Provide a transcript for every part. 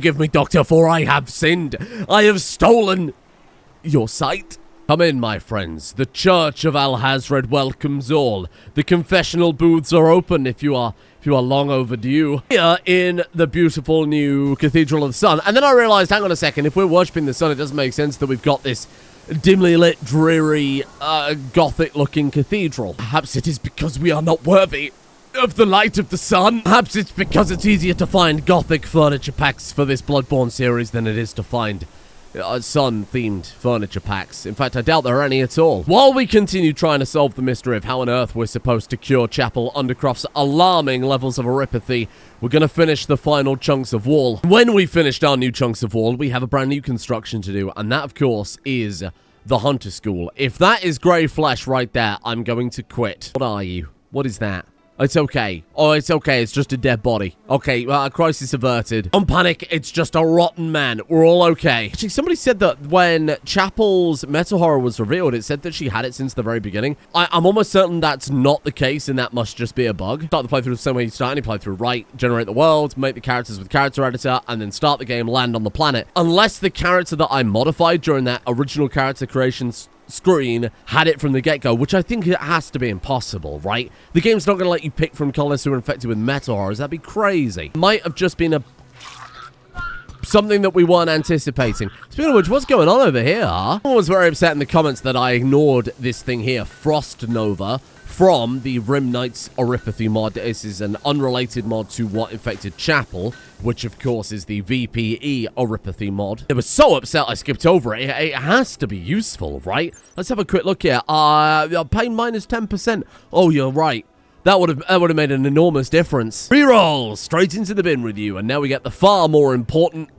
Give me, Doctor, for I have sinned. I have stolen your sight. Come in, my friends. The Church of Al-Hazred welcomes all. The confessional booths are open if you are long overdue. Here in the beautiful new Cathedral of the Sun. And then I realized, hang on a second, if we're worshipping the sun, it doesn't make sense that we've got this dimly lit, dreary, gothic-looking cathedral. Perhaps it is because we are not worthy of the light of the sun. Perhaps it's because it's easier to find gothic furniture packs for this Bloodborne series than it is to find sun-themed furniture packs. In fact, I doubt there are any at all. While we continue trying to solve the mystery of how on earth we're supposed to cure Chapel Undercroft's alarming levels of oropathy, we're going to finish the final chunks of wall. When we finished our new chunks of wall, we have a brand new construction to do, and that, of course, is the Hunter School. If that is grey flesh right there, I'm going to quit. What are you? What is that? It's okay. Oh, it's okay. It's just a dead body. Okay, crisis averted. Don't panic. It's just a rotten man. We're all okay. Actually, somebody said that when Chapel's Metal Horror was revealed, it said that she had it since the very beginning. I'm almost certain that's not the case, and that must just be a bug. Start the playthrough the same way you start any playthrough, right? Generate the world, make the characters with character editor, and then start the game, land on the planet. Unless the character that I modified during that original character creation screen had it from the get-go, which I think it has to be impossible, right? The game's not going to let you pick from colonists who are infected with metal horrors. That'd be crazy. Might have just been something that we weren't anticipating. Speaking of which, what's going on over here? Someone was very upset in the comments that I ignored this thing here, Frost Nova, from the Rim Knight's Oropathy mod. This is an unrelated mod to what infected Chapel, which of course is the VPE Oropathy mod. They were so upset I skipped over it. It has to be useful, right? Let's have a quick look here. Pain minus 10%. Oh, you're right. That would have made an enormous difference. Reroll straight into the bin with you, and now we get the far more important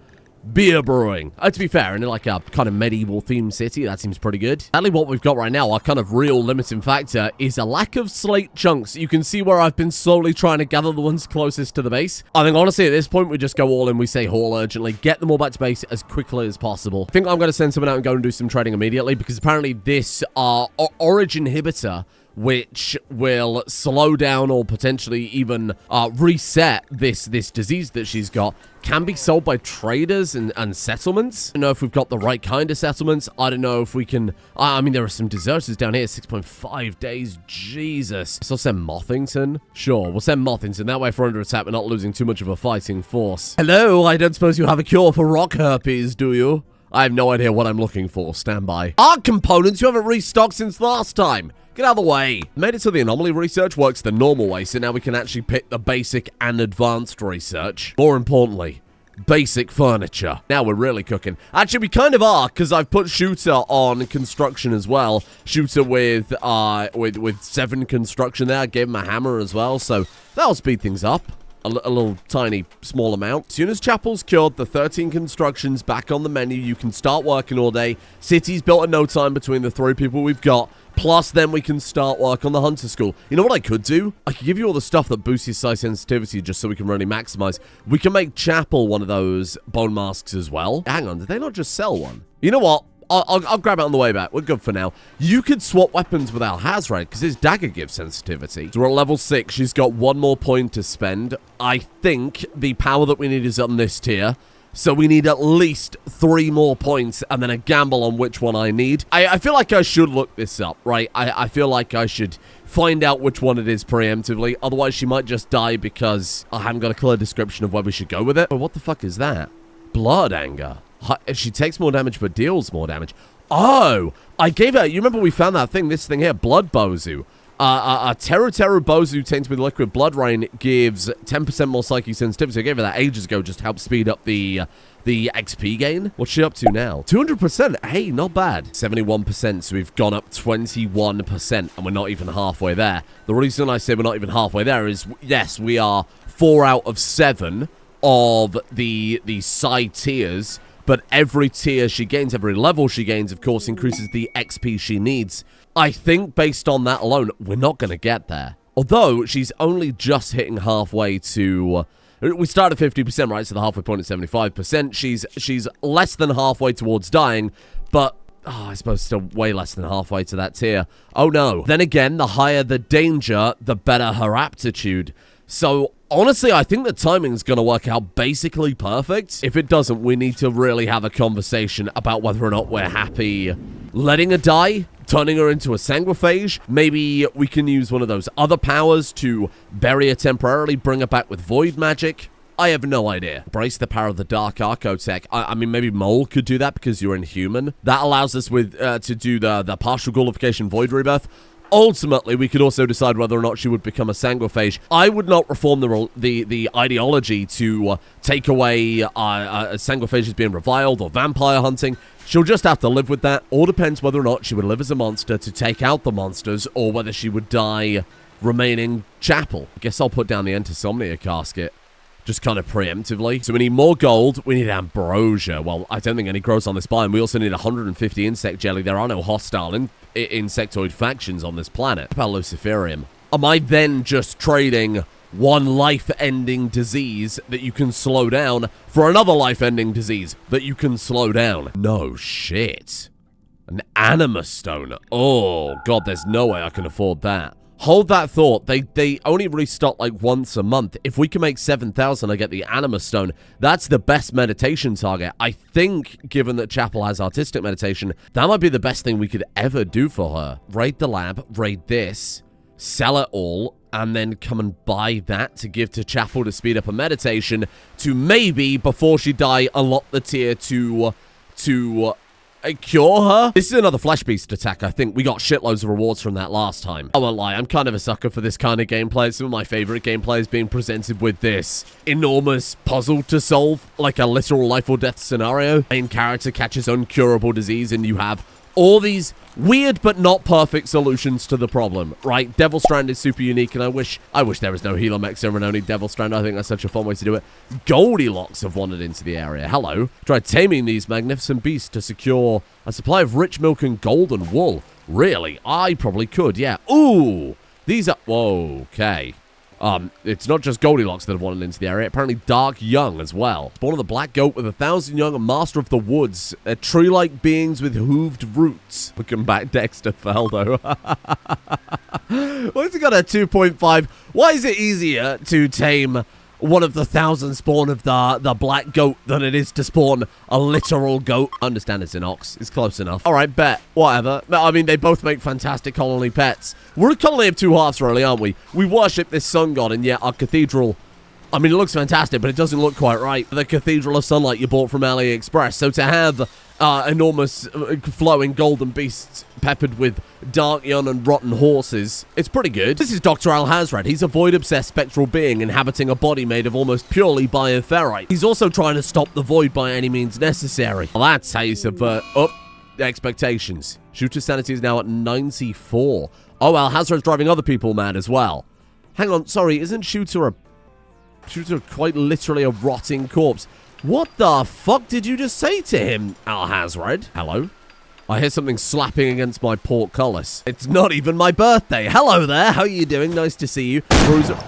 beer brewing. To be fair, in like a kind of medieval themed city, that seems pretty good. Sadly, what we've got right now, our kind of real limiting factor, is a lack of slate chunks. You can see where I've been slowly trying to gather the ones closest to the base. I think, honestly, at this point, we just go all in. We say haul urgently. Get them all back to base as quickly as possible. I think I'm going to send someone out and go and do some trading immediately, because apparently this Origin inhibitor, which will slow down or potentially even reset this disease that she's got, can be sold by traders and settlements. I don't know if we've got the right kind of settlements. I don't know if we can... I mean, there are some deserters down here. 6.5 days. Jesus. So I'll send Mothington? Sure, we'll send Mothington. That way, if we're under attack, we're not losing too much of a fighting force. Hello, I don't suppose you have a cure for rock herpes, do you? I have no idea what I'm looking for. Stand by. Art components you haven't restocked since last time. Get out of the way. Made it so the anomaly research works the normal way, so now we can actually pick the basic and advanced research. More importantly, basic furniture. Now we're really cooking. Actually, we kind of are, because I've put Shooter on construction as well. Shooter with 7 construction there. I gave him a hammer as well, so that'll speed things up. A little tiny small amount. As soon as Chapel's cured, the 13 constructions back on the menu, you can start working all day. City's built in no time between the 3 people we've got. Plus, then we can start work on the Hunter School. You know what I could do? I could give you all the stuff that boosts your size sensitivity just so we can really maximize. We can make Chapel one of those bone masks as well. Hang on, did they not just sell one? You know what? I'll grab it on the way back. We're good for now. You could swap weapons with Al-Hazred because his dagger gives sensitivity. So we're at level 6. She's got 1 more point to spend. I think the power that we need is on this tier. So we need at least 3 more points and then a gamble on which one I need. I feel like I should look this up, right? I feel like I should find out which one it is preemptively. Otherwise, she might just die because I haven't got a clear description of where we should go with it. But what the fuck is that? Blood anger. She takes more damage but deals more damage. Oh, I gave her... You remember we found that thing, this thing here, Blood Bozu. A Terror Bozu tainted with liquid blood rain gives 10% more psychic sensitivity. I gave her that ages ago just to help speed up the XP gain. What's she up to now? 200%. Hey, not bad. 71%, so we've gone up 21%, and we're not even halfway there. The reason I say we're not even halfway there is, yes, we are 4 out of 7 of the side tiers, but every tier she gains, every level she gains, of course, increases the XP she needs. I think based on that alone, we're not going to get there. Although, she's only just hitting halfway to... we start at 50%, right? So the halfway point is 75%. She's less than halfway towards dying, but... Oh, I suppose still way less than halfway to that tier. Oh, no. Then again, the higher the danger, the better her aptitude. So Honestly, I think the timing's gonna work out basically perfect. If it doesn't, we need to really have a conversation about whether or not we're happy letting her die, turning her into a sanguiphage. Maybe we can use one of those other powers to bury her temporarily, bring her back with void magic. I have no idea. Embrace the power of the Dark Archotech. I mean, maybe Mole could do that because you're inhuman. That allows us to do the partial Ghoulification Void Rebirth. Ultimately, we could also decide whether or not she would become a sanguiphage. I would not reform the ideology to take away sanguiphages being reviled or vampire hunting. She'll just have to live with that. All depends whether or not she would live as a monster to take out the monsters or whether she would die remaining Chapel. I guess I'll put down the Entersomnia casket. Just kind of preemptively. So we need more gold. We need ambrosia. Well, I don't think any grows on this biome. We also need 150 insect jelly. There are no hostile insectoid factions on this planet. What about Luciferium? Am I then just trading one life-ending disease that you can slow down for another life-ending disease that you can slow down? No shit. An Anima Stone. Oh, God, there's no way I can afford that. Hold that thought. They only restock like once a month. If we can make 7,000, I get the Anima Stone. That's the best meditation target. I think, given that Chapel has artistic meditation, that might be the best thing we could ever do for her. Raid the lab, raid this, sell it all, and then come and buy that to give to Chapel to speed up her meditation to maybe, before she die, unlock the tier to cure her. This is another Flesh Beast attack, I think. We got shitloads of rewards from that last time. I won't lie, I'm kind of a sucker for this kind of gameplay. Some of my favorite gameplay is being presented with this enormous puzzle to solve, like a literal life or death scenario. Main character catches uncurable disease and you have all these weird but not perfect solutions to the problem, right? Devil Strand is super unique, and I wish there was no healer mech and only Devil Strand. I think that's such a fun way to do it. Goldilocks have wandered into the area. Hello. Try taming these magnificent beasts to secure a supply of rich milk and golden wool. Really? I probably could, yeah. Ooh! These are... Whoa, okay. It's not just Goldilocks that have wandered into the area. Apparently Dark Young as well. Born of the Black Goat with 1,000 young, a master of the woods. Tree-like beings with hooved roots. Welcome back, Dexter Faldo. Why's it got a 2.5? Why is it easier to tame one of the 1,000 spawn of the Black Goat than it is to spawn a literal goat? I understand it's an ox. It's close enough. All right, bet. Whatever. I mean, they both make fantastic colony pets. We're a colony of two halves, really, aren't we? We worship this sun god, and yet our cathedral... I mean, it looks fantastic, but it doesn't look quite right. The Cathedral of Sunlight you bought from AliExpress. So to have enormous flowing golden beasts peppered with dark young and rotten horses, it's pretty good. This is Dr. Alhazred. He's a void-obsessed spectral being inhabiting a body made of almost purely bioferrite. He's also trying to stop the void by any means necessary. Well, that's how you subvert expectations. Shooter sanity is now at 94. Oh, Alhazred's driving other people mad as well. Hang on, sorry, isn't Shooter quite literally a rotting corpse? What the fuck did you just say to him, Alhazred? Hello? I hear something slapping against my portcullis. It's not even my birthday. Hello there. How are you doing? Nice to see you. Bruiser.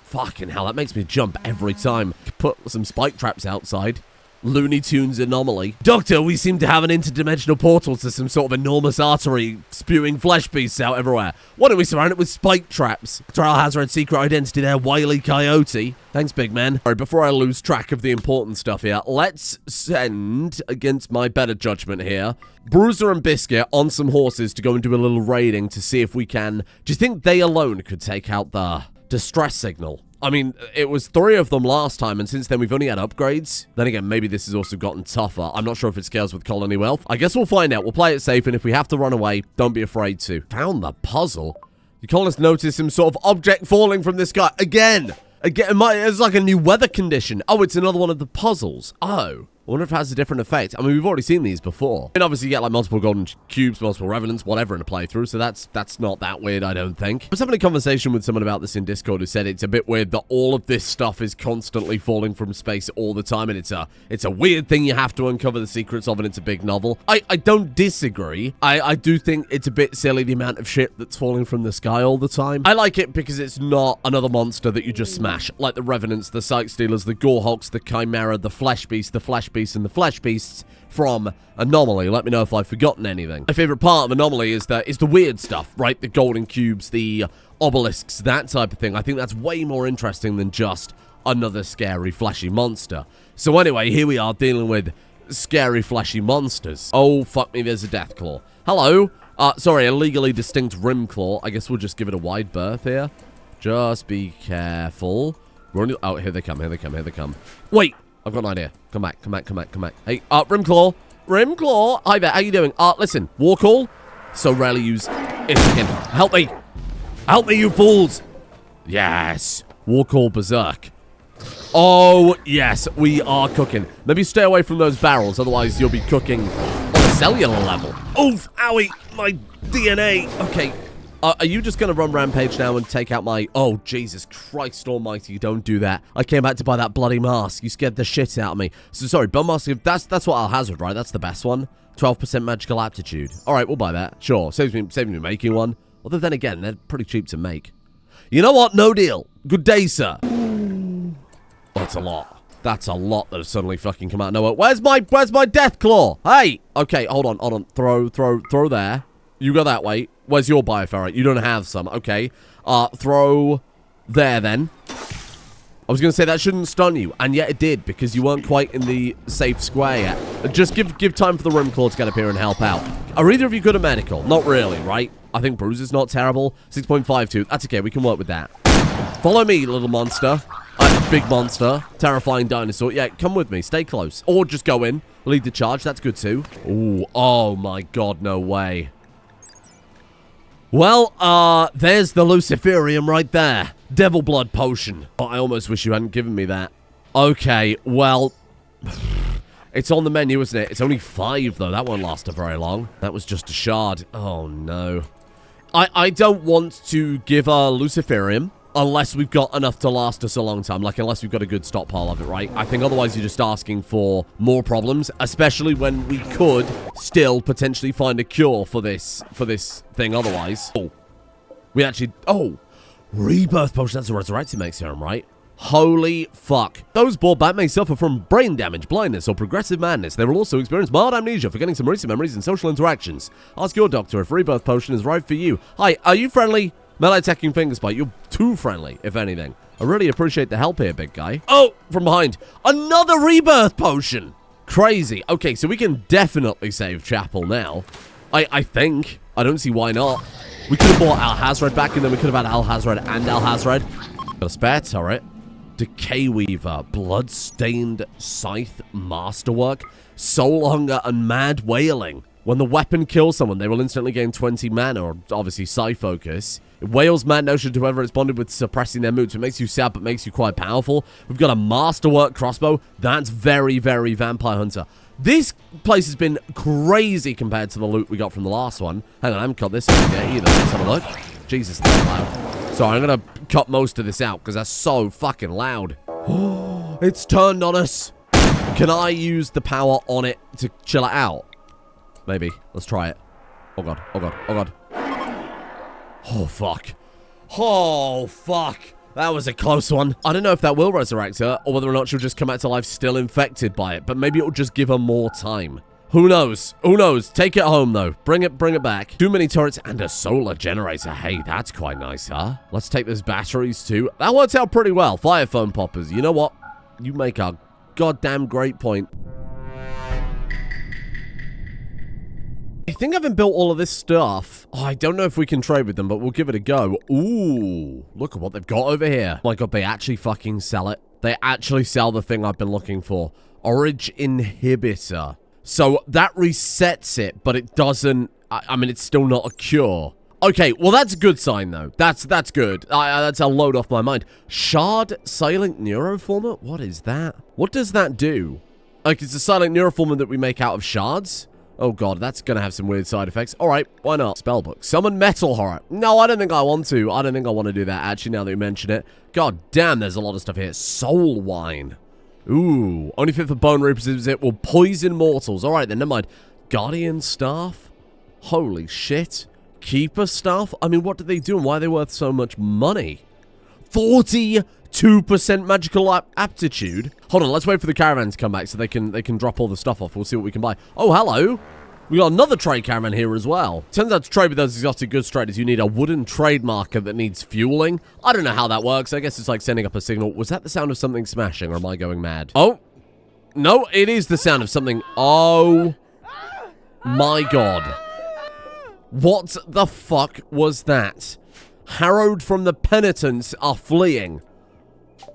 Fucking hell, that makes me jump every time. Put some spike traps outside. Looney Tunes Anomaly. Doctor, we seem to have an interdimensional portal to some sort of enormous artery spewing flesh beasts out everywhere. Why don't we surround it with spike traps? Trial Hazard's secret identity there, Wily Coyote. Thanks, big man. Alright, before I lose track of the important stuff here, let's send, against my better judgment here, Bruiser and Biscuit on some horses to go and do a little raiding to see if we can... Do you think they alone could take out the distress signal? I mean, it was 3 of them last time, and since then we've only had upgrades. Then again, maybe this has also gotten tougher. I'm not sure if it scales with colony wealth. I guess we'll find out. We'll play it safe, and if we have to run away, don't be afraid to. Found the puzzle. You colonists notice some sort of object falling from the sky. Again, it's like a new weather condition. Oh, it's another one of the puzzles. Oh. I wonder if it has a different effect. I mean, we've already seen these before. And obviously you get like multiple golden cubes, multiple revenants, whatever in a playthrough, so that's not that weird, I don't think. I was having a conversation with someone about this in Discord who said it's a bit weird that all of this stuff is constantly falling from space all the time, and it's a weird thing you have to uncover the secrets of, and it's a big novel. I don't disagree. I do think it's a bit silly the amount of shit that's falling from the sky all the time. I like it because it's not another monster that you just smash, like the revenants, the sight stealers, the gorehawks, the chimera, the flesh beast beasts and the flesh beasts from Anomaly. Let me know if I've forgotten anything. My favorite part of Anomaly is the weird stuff, right? The golden cubes, the obelisks, that type of thing. I think that's way more interesting than just another scary, fleshy monster. So anyway, here we are dealing with scary, fleshy monsters. Oh, fuck me, there's a Deathclaw. Hello. Sorry, a legally distinct Rimclaw. I guess we'll just give it a wide berth here. Just be careful. We're only... Oh, here they come, here they come, here they come. Wait, I've got an idea. Come back, come back, come back, come back. Hey, Rimclaw. Rimclaw. Hi there, how you doing? Listen, war call. So rarely use it again. Help me. Help me, you fools. Yes. War call berserk. Oh, yes, we are cooking. Maybe stay away from those barrels, otherwise you'll be cooking on a cellular level. Oof, owie, my DNA. Okay, are you just going to run rampage now and take out my... Oh, Jesus Christ almighty, don't do that. I came back to buy that bloody mask. You scared the shit out of me. So, sorry, bone mask, that's what Alhazard, right? That's the best one. 12% magical aptitude. All right, we'll buy that. Sure, saves me making one. Although then again, they're pretty cheap to make. You know what? No deal. Good day, sir. That's a lot. That's a lot that has suddenly fucking come out of nowhere. Where's my Deathclaw? Hey! Okay, hold on. Throw there. You go that way. Where's your bioferrite? You don't have some. Okay. Throw there then. I was going to say that shouldn't stun you, and yet it did, because you weren't quite in the safe square yet. Just give time for the Rimclaw to get up here and help out. Are either of you good at medical? Not really, right? I think Bruise is not terrible. 6.52. That's okay. We can work with that. Follow me, little monster. Big monster. Terrifying dinosaur. Yeah, come with me. Stay close. Or just go in. Lead the charge. That's good too. Ooh. Oh my god, no way. Well, there's the Luciferium right there. Devil Blood Potion. Oh, I almost wish you hadn't given me that. Okay, well... It's on the menu, isn't it? It's only 5, though. That won't last very long. That was just a shard. Oh, no. I don't want to give a Luciferium unless we've got enough to last us a long time. Like, unless we've got a good stockpile of it, right? I think otherwise you're just asking for more problems, especially when we could still potentially find a cure for this thing otherwise. Oh. We actually... Oh. Rebirth Potion. That's a Resurrected Make Serum, right? Holy fuck. Those brought back may suffer from brain damage, blindness, or progressive madness. They will also experience mild amnesia, forgetting some recent memories and social interactions. Ask your doctor if Rebirth Potion is right for you. Hi, are you friendly? Melee attacking Fingerspite. You're too friendly, if anything. I really appreciate the help here, big guy. Oh, from behind. Another Rebirth Potion. Crazy. Okay, so we can definitely save Chapel now. I think. I don't see why not. We could have bought Alhazred back, and then we could have had Alhazred and Alhazred. Got a spare turret. Decay Weaver, Bloodstained Scythe, Masterwork, Soul Hunger, and Mad Wailing. When the weapon kills someone, they will instantly gain 20 mana, or obviously Psi Focus. It wails mad notion to whoever it's bonded with, suppressing their mood, so it makes you sad but makes you quite powerful. We've got a Masterwork crossbow. That's very, very Vampire Hunter. This place has been crazy compared to the loot we got from the last one. Hang on, I haven't cut this one yet either. Let's have a look. Jesus, that's loud. Sorry, I'm going to cut most of this out because that's so fucking loud. It's turned on us. Can I use the power on it to chill it out? Maybe. Let's try it. Oh, God. Oh, God. Oh, God. Oh, fuck. Oh, fuck. That was a close one. I don't know if that will resurrect her or whether or not she'll just come back to life still infected by it, but maybe it'll just give her more time. Who knows? Who knows? Take it home, though. Bring it back. Too many turrets and a solar generator. Hey, that's quite nice, huh? Let's take those batteries, too. That works out pretty well. Fire foam poppers. You know what? You make a goddamn great point. I think I've built all of this stuff. Oh, I don't know if we can trade with them, but we'll give it a go. Ooh, look at what they've got over here. Oh my god, they actually fucking sell it. They actually sell the thing I've been looking for. Orage Inhibitor. So that resets it, but it doesn't... I mean, it's still not a cure. Okay, well, that's a good sign, though. That's good. That's a load off my mind. Shard Silent Neuroformer? What is that? What does that do? Like, it's a Silent Neuroformer that we make out of shards? Oh, God, that's going to have some weird side effects. All right, why not? Spellbook. Summon Metal Horror. No, I don't think I want to. I don't think I want to do that, actually, now that you mention it. God damn, there's a lot of stuff here. Soul Wine. Ooh, only fit for bone reapers. It will poison mortals. All right, then, never mind. Guardian Staff? Holy shit. Keeper Staff? I mean, what do they do and why are they worth so much money? 40 2% magical aptitude. Hold on, let's wait for the caravan to come back so they can drop all the stuff off. We'll see what we can buy. Oh, hello. We got another trade caravan here as well. Turns out to trade with those exotic goods traders, you need a wooden trade marker that needs fueling. I don't know how that works. I guess it's like sending up a signal. Was that the sound of something smashing, or am I going mad? Oh, no, it is the sound of something. Oh, my God. What the fuck was that? Harrowed from the penitents are fleeing.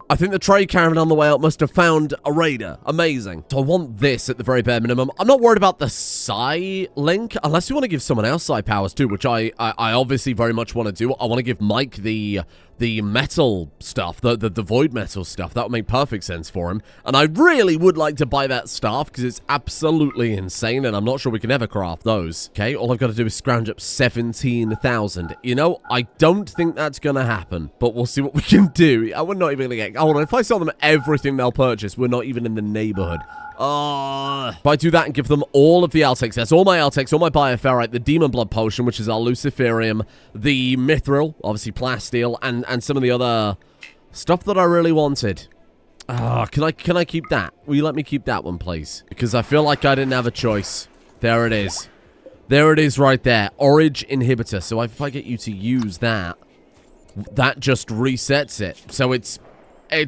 I think the trade caravan on the way out must have found a raider. Amazing. So I want this at the very bare minimum. I'm not worried about the psi link, unless you want to give someone else psi powers too, which I obviously very much want to do. I want to give Mike the metal stuff, the void metal stuff. That would make perfect sense for him. And I really would like to buy that staff because it's absolutely insane, and I'm not sure we can ever craft those. Okay, all I've got to do is scrounge up 17,000. You know, I don't think that's going to happen, but we'll see what we can do. We're not even going to get... Hold on, if I sell them everything they'll purchase, we're not even in the neighborhood. If I do that and give them all of the Altex, that's all my Altex, all my Bioferrite, the Demon Blood Potion, which is our Luciferium, the Mithril, obviously Plasteel, and some of the other stuff that I really wanted. Can I keep that? Will you let me keep that one, please? Because I feel like I didn't have a choice. There it is. There it is right there. Orage Inhibitor. So if I get you to use that, that just resets it. So it's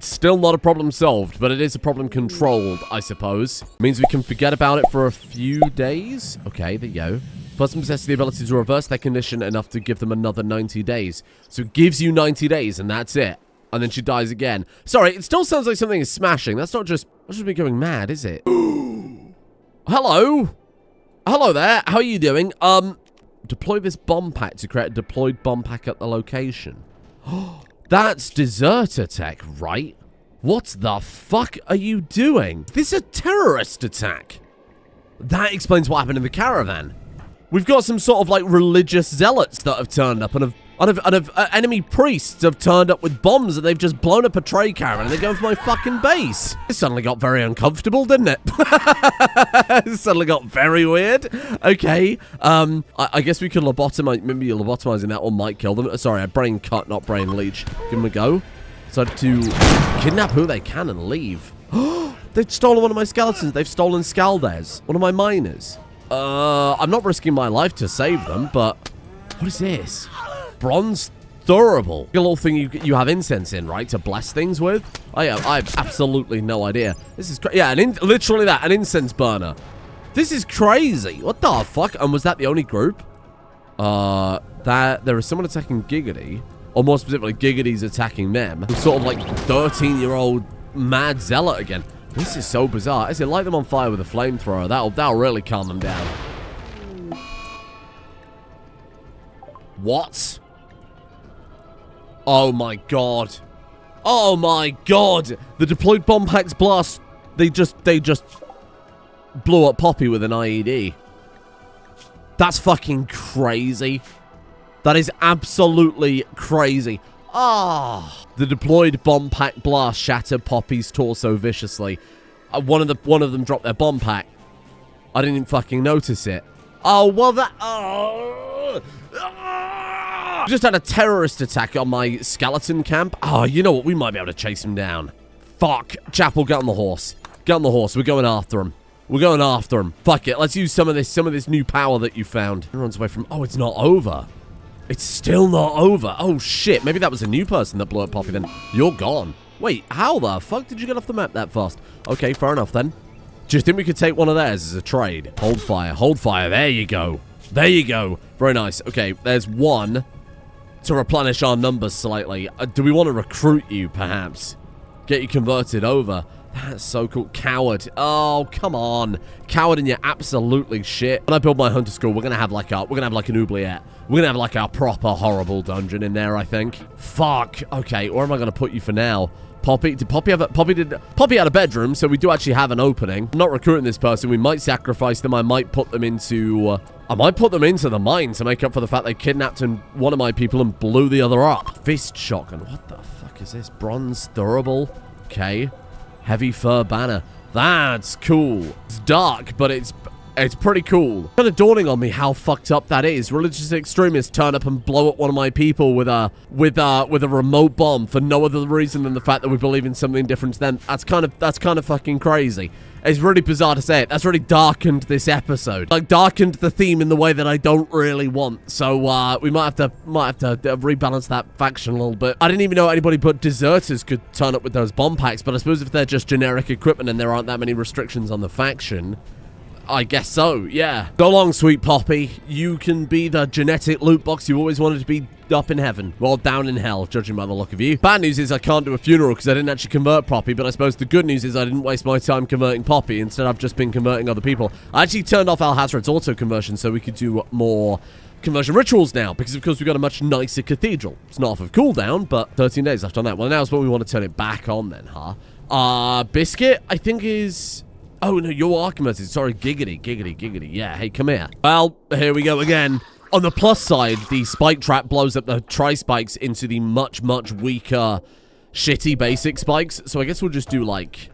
still not a problem solved, but it is a problem controlled, I suppose. Means we can forget about it for a few days. Okay, there you go. Person possesses the ability to reverse their condition enough to give them another 90 days. So it gives you 90 days, and that's it. And then she dies again. Sorry, it still sounds like something is smashing. That's not just me going mad, is it? Hello? Hello there. How are you doing? Deploy this bomb pack to create a deployed bomb pack at the location. That's deserter tech, right? What the fuck are you doing? This is a terrorist attack. That explains what happened in the caravan. We've got some sort of like religious zealots that have turned up and enemy priests have turned up with bombs and they've just blown up a trade caravan and they're going for my fucking base. It suddenly got very uncomfortable, didn't it? It suddenly got very weird. Okay. I guess we could lobotomize. Maybe lobotomizing that one might kill them. Sorry, brain cut, not brain leech. Give them a go. So to kidnap who they can and leave. They've stolen one of my skeletons. They've stolen Scaldez, one of my miners. I'm not risking my life to save them, but what is this? Bronze Thurable. A little thing you have incense in, right? To bless things with? I have absolutely no idea. This is yeah, literally that, an incense burner. This is crazy. What the fuck? And was that the only group? That there is someone attacking Giggity, or more specifically, Giggity's attacking them. Sort of like 13-year-old mad zealot again. This is so bizarre. As you light them on fire with a flamethrower, that'll really calm them down. What? Oh my god. Oh my god. The deployed bomb packs blast. They just blew up Poppy with an IED. That's fucking crazy. That is absolutely crazy. Ah, the deployed bomb pack blast shattered Poppy's torso viciously. One of them dropped their bomb pack. I didn't even fucking notice it. Oh well, that. Just had a terrorist attack on my skeleton camp. Oh, you know what? We might be able to chase him down. Fuck, Chapel, get on the horse. Get on the horse. We're going after him. We're going after him. Fuck it. Let's use some of this new power that you found. Everyone's away from. Oh, it's not over. It's still not over. Oh, shit. Maybe that was a new person that blew up Poppy then. You're gone. Wait, how the fuck did you get off the map that fast? Okay, fair enough then. Do you think we could take one of theirs as a trade? Hold fire. Hold fire. There you go. There you go. Very nice. Okay, there's one to replenish our numbers slightly. Do we want to recruit you, perhaps? Get you converted over. That's so cool. Coward. Oh, come on. Coward, and you're absolutely shit. When I build my hunter school, we're gonna have like an oubliette. We're gonna have like a proper horrible dungeon in there, I think. Fuck. Okay, where am I gonna put you for now? Poppy? Did Poppy have a... Poppy had a bedroom, so we do actually have an opening. I'm not recruiting this person. We might sacrifice them. I might put them into... I might put them into the mine to make up for the fact they kidnapped one of my people and blew the other up. Fist shotgun. What the fuck is this? Bronze Thurable. Okay. Heavy fur banner. That's cool. It's dark, but it's It's pretty cool. Kind of dawning on me how fucked up that is. Religious extremists turn up and blow up one of my people with a remote bomb for no other reason than the fact that we believe in something different to them. That's kind of fucking crazy. It's really bizarre to say it. That's really darkened this episode. Like, darkened the theme in the way that I don't really want. So, we might have to rebalance that faction a little bit. I didn't even know anybody but deserters could turn up with those bomb packs, but I suppose if they're just generic equipment and there aren't that many restrictions on the faction, I guess so, yeah. So long, sweet Poppy. You can be the genetic loot box you always wanted to be up in heaven. Well, down in hell, judging by the look of you. Bad news is I can't do a funeral because I didn't actually convert Poppy, but I suppose the good news is I didn't waste my time converting Poppy. Instead, I've just been converting other people. I actually turned off Alhazred's auto-conversion so we could do more conversion rituals now, because of course we've got a much nicer cathedral. It's not off of cooldown, but 13 days left on that. Well, now's when we want to turn it back on then, huh? Biscuit, I think is... Oh, no, you're Archimedes. Sorry, giggity. Yeah, hey, come here. Well, here we go again. On the plus side, the spike trap blows up the tri-spikes into the much, much weaker, shitty basic spikes. So I guess we'll just do, like,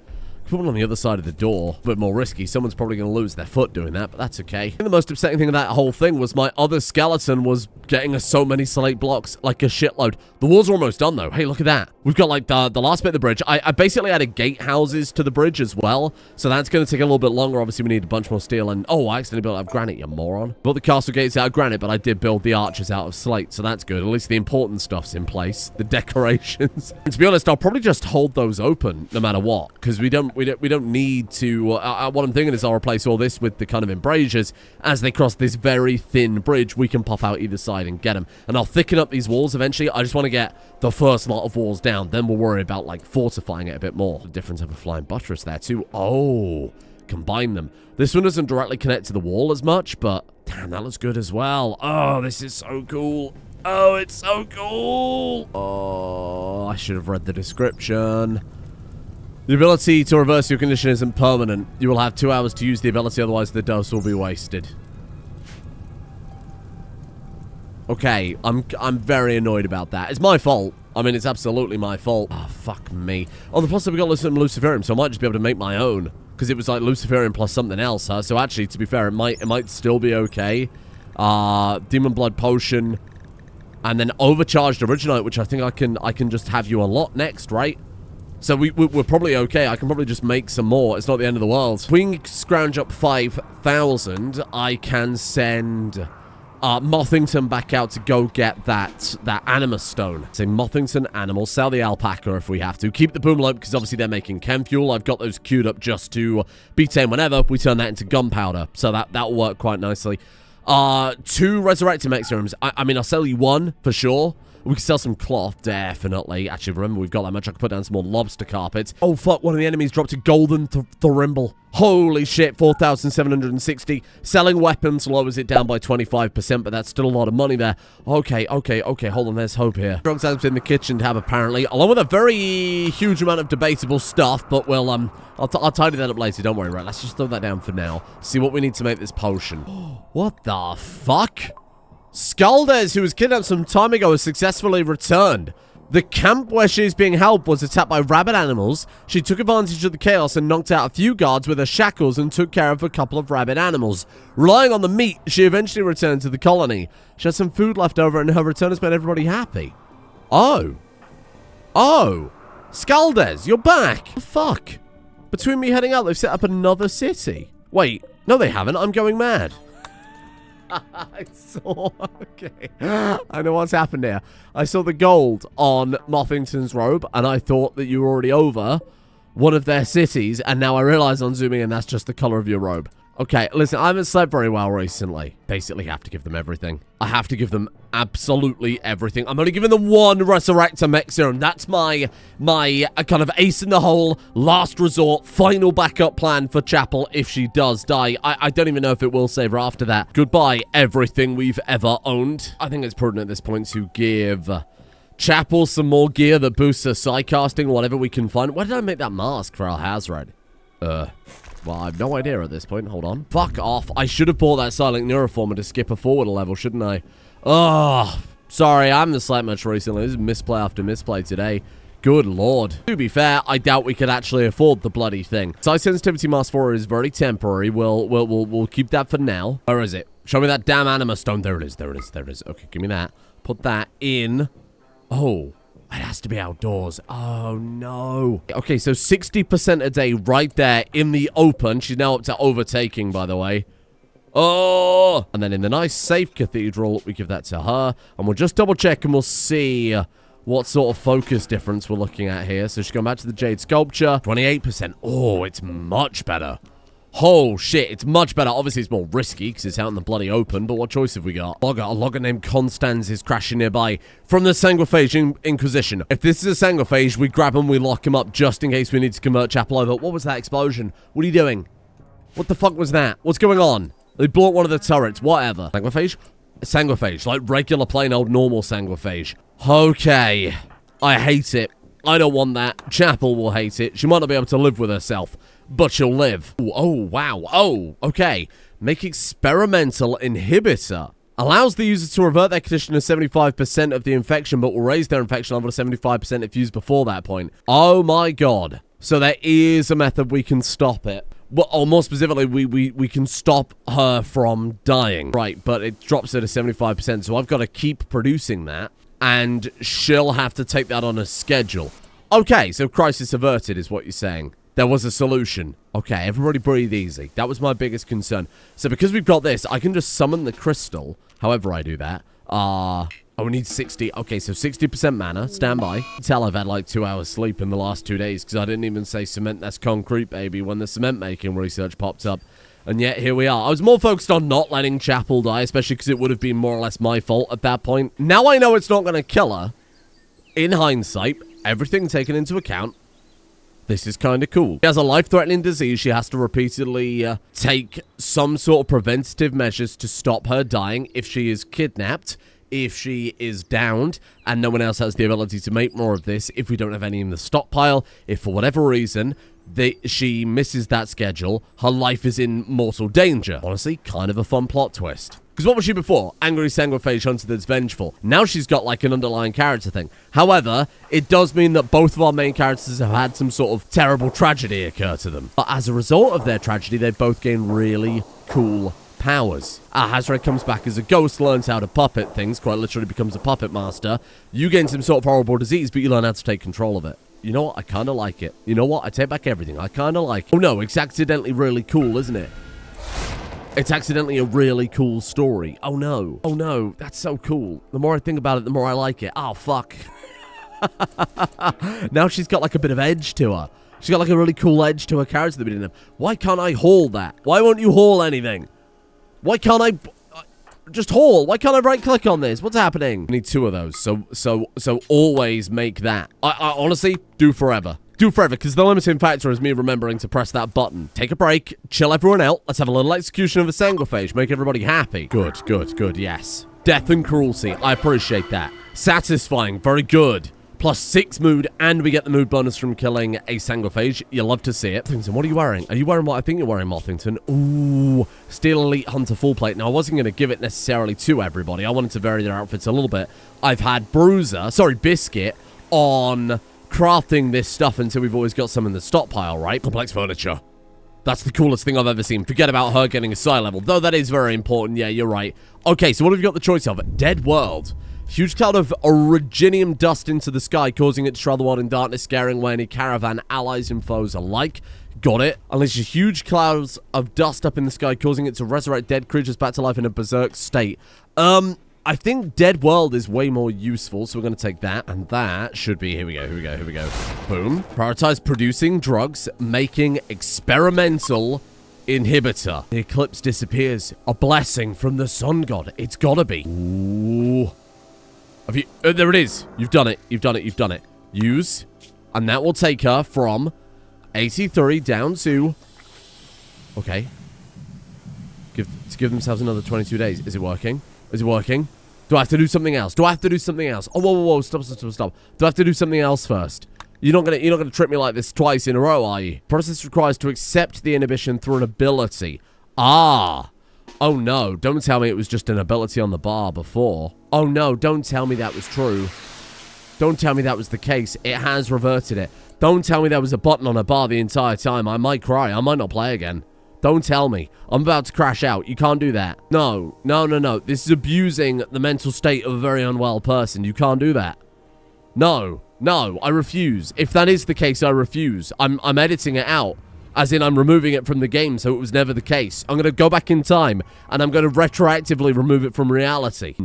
put one on the other side of the door. A bit more risky. Someone's probably going to lose their foot doing that, but that's okay. And the most upsetting thing of that whole thing was my other skeleton was getting us so many slate blocks, like a shitload. The walls are almost done, though. Hey, look at that. We've got, like, the last bit of the bridge. I basically added gatehouses to the bridge as well, so that's going to take a little bit longer. Obviously, we need a bunch more steel, and... Oh, I accidentally built out of granite, you moron. Built the castle gates out of granite, but I did build the arches out of slate, so that's good. At least the important stuff's in place. The decorations. And to be honest, I'll probably just hold those open, no matter what, because we don't need to... what I'm thinking is I'll replace all this with the kind of embrasures. As they cross this very thin bridge, we can pop out either side and get them. And I'll thicken up these walls eventually. I just want to get the first lot of walls down. Then we'll worry about, like, fortifying it a bit more. The difference of a flying buttress there, too. Oh, combine them. This one doesn't directly connect to the wall as much, but damn, that looks good as well. Oh, this is so cool. Oh, it's so cool. Oh, I should have read the description. The ability to reverse your condition isn't permanent. You will have 2 hours to use the ability, otherwise the dose will be wasted. Okay, I'm very annoyed about that. It's my fault. I mean, it's absolutely my fault. Oh, fuck me. On the plus side, we got some Luciferium, so I might just be able to make my own. Because it was like Luciferium plus something else, huh? So actually, to be fair, it might still be okay. Demon Blood Potion. And then Overcharged Originite, which I think I can just have you unlock next, right? So we're probably okay. I can probably just make some more. It's not the end of the world. If we can scrounge up 5,000, I can send... Mothington back out to go get that Anima Stone. Say Mothington, Animal, sell the Alpaca if we have to. Keep the Boomlope, because obviously they're making chem fuel. I've got those queued up just to be tame whenever we turn that into gunpowder. So that'll work quite nicely. 2 Resurrected Mexerums. I mean, I'll sell you 1 for sure. We can sell some cloth, definitely. Actually, remember, we've got that much. I can put down some more lobster carpets. Oh, fuck, one of the enemies dropped a golden Thorimble. Holy shit, 4,760. Selling weapons lowers it down by 25%, but that's still a lot of money there. Okay, hold on, there's hope here. Drugs in the kitchen tab, apparently, along with a very huge amount of debatable stuff, but we'll, I'll tidy that up later, don't worry, right? Let's just throw that down for now. See what we need to make this potion. What the fuck? Skaldes, who was kidnapped some time ago, has successfully returned. The camp where she is being held was attacked by rabid animals. She took advantage of the chaos and knocked out a few guards with her shackles and took care of a couple of rabid animals. Relying on the meat, she eventually returned to the colony. She had some food left over and her return has made everybody happy. Oh. Skaldes, you're back. What the fuck? Between me heading out, they've set up another city. Wait, no they haven't. I'm going mad. I saw... Okay. I know what's happened here. I saw the gold on Mothington's robe, and I thought that you were already over one of their cities, and now I realize on zooming in that's just the color of your robe. Okay, listen, I haven't slept very well recently. Basically have to give them everything. I have to give them absolutely everything. I'm only giving them 1 Resurrector Mech Serum. That's my kind of ace in the hole, last resort, final backup plan for Chapel if she does die. I don't even know if it will save her after that. Goodbye, everything we've ever owned. I think it's prudent at this point to give Chapel some more gear that boosts her psycasting, whatever we can find. Why did I make that mask for Alhazred? Well, I have no idea at this point. Hold on. Fuck off. I should have bought that Silent Neuroformer to skip her forward a level, shouldn't I? Oh, sorry. I haven't slept much recently. This is misplay after misplay today. Good lord. To be fair, I doubt we could actually afford the bloody thing. Size sensitivity mask 4 is very temporary. We'll keep that for now. Where is it? Show me that damn anima stone. There it is. There it is. There it is. Okay, give me that. Put that in. Oh, it has to be outdoors. Oh, no. Okay, so 60% a day right there in the open. She's now up to overtaking, by the way. Oh! And then in the nice, safe cathedral, we give that to her. And we'll just double check and we'll see what sort of focus difference we're looking at here. So she's going back to the jade sculpture. 28%. Oh, it's much better. Oh, shit, it's much better. Obviously, it's more risky because it's out in the bloody open, but what choice have we got? A logger named Constans is crashing nearby from the Sanguiphage Inquisition. If this is a Sanguiphage, we grab him, we lock him up just in case we need to convert Chapel over. What was that explosion? What are you doing? What the fuck was that? What's going on? They blew up one of the turrets, whatever. Sanguiphage? Sanguiphage, like regular plain old normal Sanguiphage. Okay, I hate it. I don't want that. Chapel will hate it. She might not be able to live with herself, but she'll live. Ooh, oh, wow. Oh, okay. Make experimental inhibitor. Allows the user to revert their condition to 75% of the infection, but will raise their infection level to 75% if used before that point. Oh my god. So there is a method we can stop it. Well, or more specifically, we can stop her from dying. Right, but it drops her to 75%, so I've got to keep producing that, and she'll have to take that on a schedule. Okay, so crisis averted is what you're saying. There was a solution. Okay, everybody breathe easy. That was my biggest concern. So because we've got this, I can just summon the crystal. However I do that. Oh, we need 60. Okay, so 60% mana. Stand by. Tell I've had like 2 hours sleep in the last 2 days because I didn't even say cement that's concrete, baby, when the cement making research popped up. And yet, here we are. I was more focused on not letting Chapel die, especially because it would have been more or less my fault at that point. Now I know it's not going to kill her. In hindsight, everything taken into account, this is kind of cool. She has a life-threatening disease. She has to repeatedly take some sort of preventative measures to stop her dying if she is kidnapped, if she is downed, and no one else has the ability to make more of this, if we don't have any in the stockpile, if for whatever reason she misses that schedule, her life is in mortal danger. Honestly, kind of a fun plot twist. Because what was she before? Angry Sanguiphage Hunter that's vengeful. Now she's got like an underlying character thing. However, it does mean that both of our main characters have had some sort of terrible tragedy occur to them. But as a result of their tragedy, they've both gained really cool powers. Alhazred comes back as a ghost, learns how to puppet things, quite literally becomes a puppet master. You gain some sort of horrible disease, but you learn how to take control of it. You know what? I kind of like it. You know what? I take back everything. I kind of like it. Oh no, it's accidentally really cool, isn't it? It's accidentally a really cool story. Oh no. Oh no. That's so cool. The more I think about it, the more I like it. Oh, fuck. Now she's got like a bit of edge to her. She's got like a really cool edge to her character that we didn't have. Why can't I haul that? Why won't you haul anything? Why can't I just haul? Why can't I right click on this? What's happening? I need 2 of those. So always make that. I honestly do forever. Do forever, because the limiting factor is me remembering to press that button. Take a break, chill everyone out, let's have a little execution of a Sanguiphage, make everybody happy. Good, good, good, yes. Death and cruelty, I appreciate that. Satisfying, very good. Plus 6 mood, and we get the mood bonus from killing a Sanguiphage. You love to see it. Mothington, what are you wearing? Are you wearing what I think you're wearing, Mothington? Ooh, Steel Elite Hunter full plate. Now, I wasn't going to give it necessarily to everybody. I wanted to vary their outfits a little bit. I've had Biscuit on crafting this stuff until we've always got some in the stockpile, right? Complex furniture. That's the coolest thing I've ever seen. Forget about her getting a psi level, though that is very important. Yeah, you're right. Okay, so what have you got the choice of? Dead World. Huge cloud of originium dust into the sky, causing it to shroud the world in darkness, scaring away any caravan, allies, and foes alike. Got it. Unleashes huge clouds of dust up in the sky, causing it to resurrect dead creatures back to life in a berserk state. I think Dead World is way more useful, so we're going to take that. And that should be... Here we go. Boom. Prioritize producing drugs, making experimental inhibitor. The eclipse disappears. A blessing from the sun god. It's got to be. Ooh. Have you... there it is. You've done it. Use. And that will take her from 83 down to... Okay. Give themselves another 22 days. Is it working? Do I have to do something else? Oh, whoa. Stop. Do I have to do something else first? You're not gonna trip me like this twice in a row, are you? Process requires to accept the inhibition through an ability. Ah. Oh no, don't tell me it was just an ability on the bar before. Oh no, don't tell me that was true. Don't tell me that was the case. It has reverted it. Don't tell me there was a button on a bar the entire time. I might cry. I might not play again. Don't tell me. I'm about to crash out. You can't do that. No. No, no, no. This is abusing the mental state of a very unwell person. You can't do that. No. No. I refuse. If that is the case, I refuse. I'm editing it out. As in, I'm removing it from the game, so it was never the case. I'm going to go back in time, and I'm going to retroactively remove it from reality.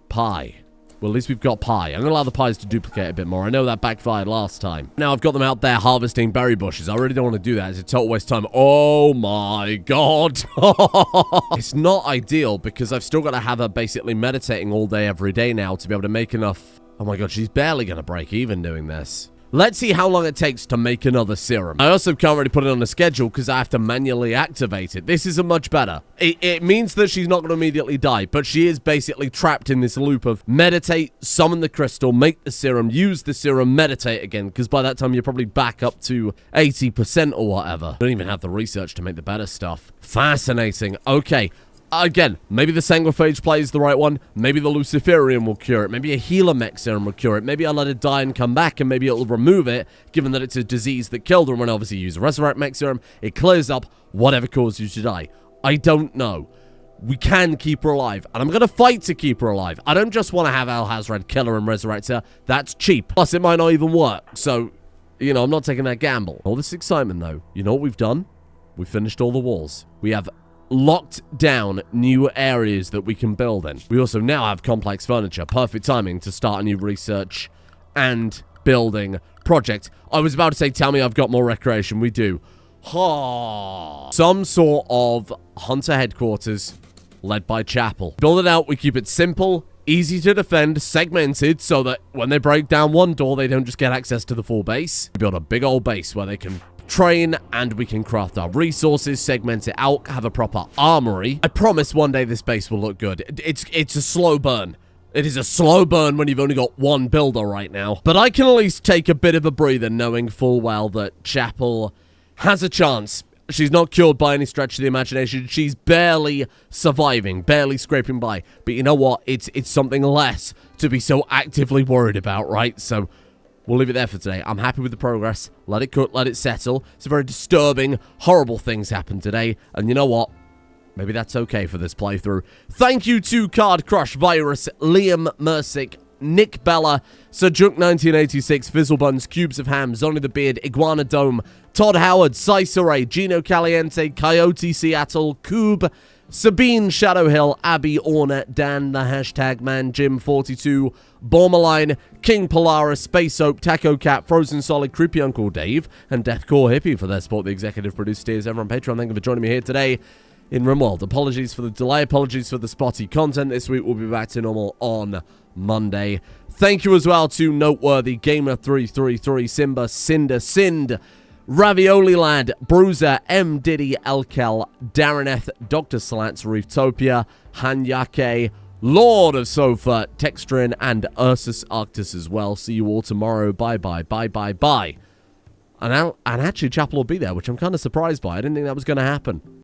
Pie. Well, at least we've got pie. I'm going to allow the pies to duplicate a bit more. I know that backfired last time. Now I've got them out there harvesting berry bushes. I really don't want to do that. It's a total waste of time. Oh my god. It's not ideal because I've still got to have her basically meditating all day every day now to be able to make enough. Oh my god, she's barely going to break even doing this. Let's see how long it takes to make another serum. I also can't really put it on the schedule because I have to manually activate it. This isn't much better. It means that she's not going to immediately die, but she is basically trapped in this loop of meditate, summon the crystal, make the serum, use the serum, meditate again, because by that time you're probably back up to 80% or whatever. Don't even have the research to make the better stuff. Fascinating. Okay. Again, maybe the Sanguiphage play is the right one. Maybe the Luciferium will cure it. Maybe a Healer Mech Serum will cure it. Maybe I'll let it die and come back, and maybe it'll remove it, given that it's a disease that killed her. And when I obviously use a Resurrect Mech Serum, it clears up whatever caused you to die. I don't know. We can keep her alive, and I'm going to fight to keep her alive. I don't just want to have Alhazred kill her and resurrect her. That's cheap. Plus, it might not even work. So, you know, I'm not taking that gamble. All this excitement, though. You know what we've done? We've finished all the walls. We have locked down new areas that we can build in. We also now have complex furniture. Perfect timing to start a new research and building project. I was about to say, tell me I've got more recreation. We do. Some sort of hunter headquarters led by Chapel. Build it out. We keep it simple, easy to defend, segmented, so that when they break down one door, they don't just get access to the full base. We build a big old base where they can train, and we can craft our resources, segment it out, have a proper armory. I promise one day this base will look good. It's a slow burn. It is a slow burn when you've only got one builder right now. But I can at least take a bit of a breather knowing full well that Chapel has a chance. She's not cured by any stretch of the imagination. She's barely surviving, barely scraping by. But you know what? It's something less to be so actively worried about, right? So we'll leave it there for today. I'm happy with the progress. Let it cook, let it settle. Some very disturbing, horrible things happened today. And you know what? Maybe that's okay for this playthrough. Thank you to Card Crush Virus, Liam Mersick, Nick Bella, Sir Junk 1986, Fizzlebuns, Cubes of Ham, Zonny the Beard, Iguana Dome, Todd Howard, Ciceray, Gino Caliente, Coyote Seattle, Coob, Sabine Shadowhill, Abby Orner, Dan the Hashtag Man, Jim 42, Bormaline, King Polaris, Space Soap, Taco Cat, Frozen Solid, Creepy Uncle Dave, and Deathcore Hippie for their support. The executive producer tiers over on Patreon. Thank you for joining me here today in Rimworld. Apologies for the delay, apologies for the spotty content. This week we'll be back to normal on Monday. Thank you as well to Noteworthy, Gamer333, Simba, Cinder, Sind, Ravioli Lad, Bruiser, M. Diddy, Elkel, Darreneth, Dr. Slats, Rooftopia, Hanyake, Lord of Sofa, Textrin, and Ursus Arctus as well. See you all tomorrow. Bye-bye, bye-bye, bye. And actually, Chapel will be there, which I'm kind of surprised by. I didn't think that was going to happen.